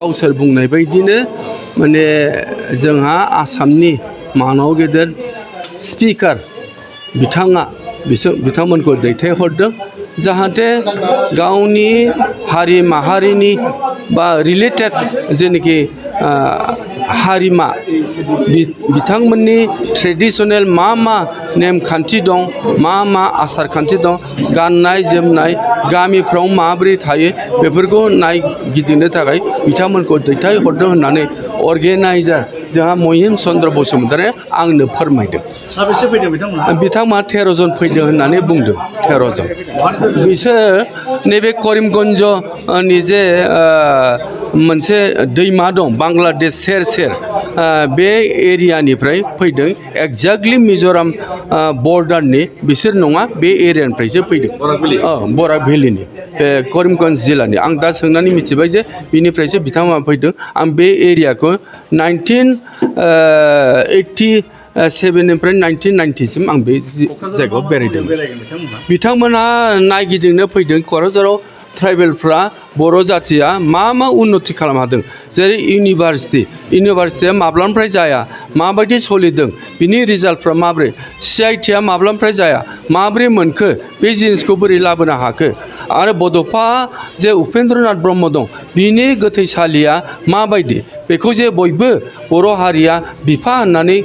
गावसोर बुंनाय बायदिनो माने जोंहा आसामनि मानाव गेदेर स्पिकार बिथांमोनखौ दैथायहरदों जाहाथे गावनि हारि माहारिनि बा रिलेटेड जेनेखि हारिमा बिथांमोननि ट्रेडिशनेल मा नेमखान्थि दं मा आसार खान्थि दं गाननाय जोमनाय गामिफ्राव माबोरै थायो बेफोरखौ नायगिदिंनो थाखाय बिथांमोनखौ दैथायहरदों होननानै अर्गेनाइजार जोंहा महिम चन्द्र बसुमतारी आंनो फोरमायदों। साबेसे फैदों बिथांमोना 13 जन फैदों होननानै बुंदों। 13 जन बिसोर नैबे करिमगन्जनि जे मोनसे दैमा दं बांलादेश सेर बे एरियानिफ्राय फैदों एक्जेक्टलि मिज'राम बर्डारनि बिसोर नङा बे एरियानिफ्रायसो फैदों बराक भेलिनि करिमगन्ज जिल्लानि आं दा सोंनानै मिथिबाय जे बिनिफ्रायसो बिथांमोना फैदों। आं बे एरियाखौ 1987निफ्राय 1990सिम आं बे जायगायाव बेरायदों। बिथांमोनहा नायगिदिंनो फैदों क'क्राझाराव ट्राइबेलफ्रा बर' जाथिया मा उन्नति खालामनो हादों जेरै इउनिभारसिटिया माब्लानिफ्राय जाया माबायदि सोलिदों बिनि रिजाल्टफ्रा माब्रै CITया माब्लानिफ्राय जाया माब्रै मोनखो बे जिनिसखौ बोरै लाबोनो हाखो आरो बड'फा जे उपेन्द्रनाथ ब्रह्म दं बिनि गोथैसालिया माबायदि बेखौ जे बयबो बर' हारिया बिफा होननानै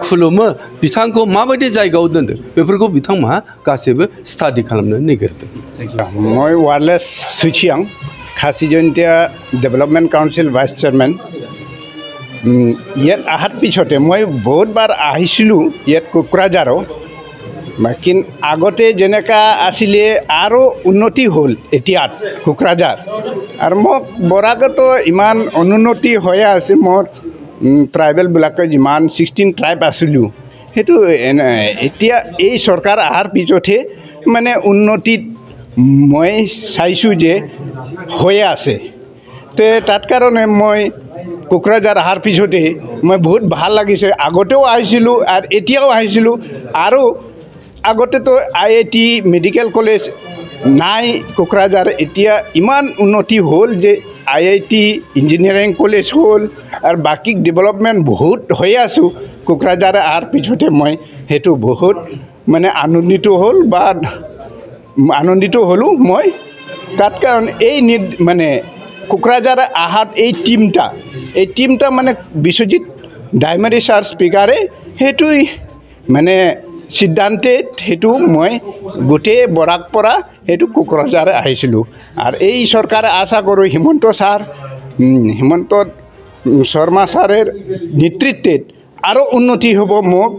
खुलुमो बिथांखौ माबायदि जायगायाव दोनदों बेफोरखौ बिथांमोनहा गासैबो स्टाडि खालामनो नागिरदों। মই Wallace Suchiang Khasi Jaintia development council vice chairman. ইয়াত অহাৰ পিছতে মই বহুতবাৰ আহিছিলোঁ ইয়াত কোকৰাঝাৰো কিন্তু আগতে যেনেকা আছিলে আৰু উন্নতি হ'ল এতিয়াত কোকৰাঝাৰ আৰু মোক বৰাকতো ইমান অনুন্নতি হৈয়ে আছে মোৰ ট্ৰাইবেলবিলাকে যিমান 16 ট্ৰাইব আছিলোঁ সেইটো এতিয়া এই চৰকাৰ অহাৰ পিছতহে মানে উন্নতিত মই চাইছোঁ যে হৈয়ে আছে তে তাত কাৰণে মই কোকৰাঝাৰ অহাৰ পিছতে মই বহুত ভাল লাগিছে আগতেও আহিছিলোঁ আৰু এতিয়াও আহিছিলোঁ আৰু আগতেতো IIT মেডিকেল কলেজ নাই কোকৰাঝাৰ এতিয়া ইমান উন্নতি হ'ল যে IIT ইঞ্জিনিয়াৰিং কলেজ হ'ল আৰু বাকী ডেভেলপমেণ্ট বহুত হৈয়ে আছোঁ কোকৰাঝাৰ অহাৰ পিছতে মই সেইটো বহুত মানে আনন্দিত হ'লোঁ মই তাত কাৰণ এই মানে কোকৰাঝাৰ আহাত এই টিমটা মানে বিশ্বজিৎ ডাইমাৰী ছাৰ স্পিকাৰে সেইটোই মানে সিদ্ধান্তে সেইটো মই গোটেই বৰাক পৰা সেইটো কোকৰাঝাৰ আহিছিলোঁ আৰু এই চৰকাৰে আশা কৰোঁ হিমন্ত শৰ্মা ছাৰৰ নেতৃত্বত আৰু উন্নতি হ'ব মোক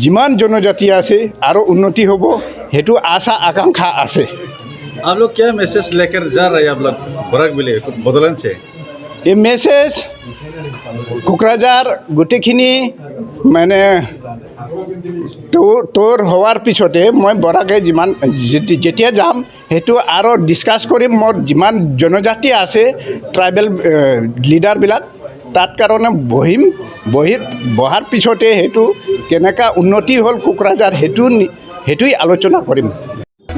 যিমান জনজাতি আছে আৰু উন্নতি হ'ব সেইটো আশা আকাংক্ষা আছে। आप लोग क्या मैसेज लेकर जा रहे हैं आप लोग बराक भेली बडोलेण्ड से? এই মেছেজ কোকৰাঝাৰ গোটেইখিনি মানে তোৰ হোৱাৰ পিছতে মই বৰাকে যেতিয়া যাম সেইটো আৰু ডিছকাছ কৰিম মোৰ যিমান জনজাতি আছে ট্ৰাইবেল লিডাৰবিলাক তাত কাৰণে বহাৰ পিছতে সেইটো কেনেকুৱা উন্নতি হ'ল কোকৰাঝাৰ সেইটোই আলোচনা কৰিম।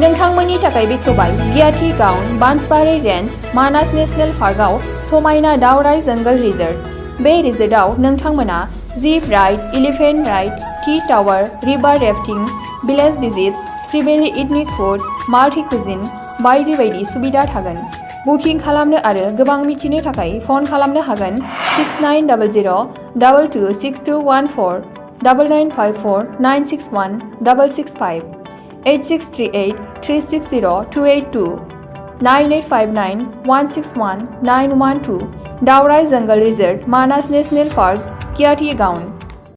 नोंथांमोननि थाखाय बेखेवबाय गियाथि गाउन बांसबारि रेन्ज मानास नेशनेल पार्कआव समायना दावराय जंगल रिजर्ट। बे रिजर्टआव नोंथांमोना zip ride, elephant ride, tea tower, river rafting, village visits, फ्रिबेलि इथनिक फुड, माल्टि कुजिन बायदि सुबिदा थागोन। बुकिं खालामनो आरो गोबां मिथिनो थाखाय फन खालामनो हागोन 6900226214 9954961665 8638 360 282 9859 161 912 दावराय जंगल रिजर्ट मानास नेशनेल पार्क गियाथि गाउन।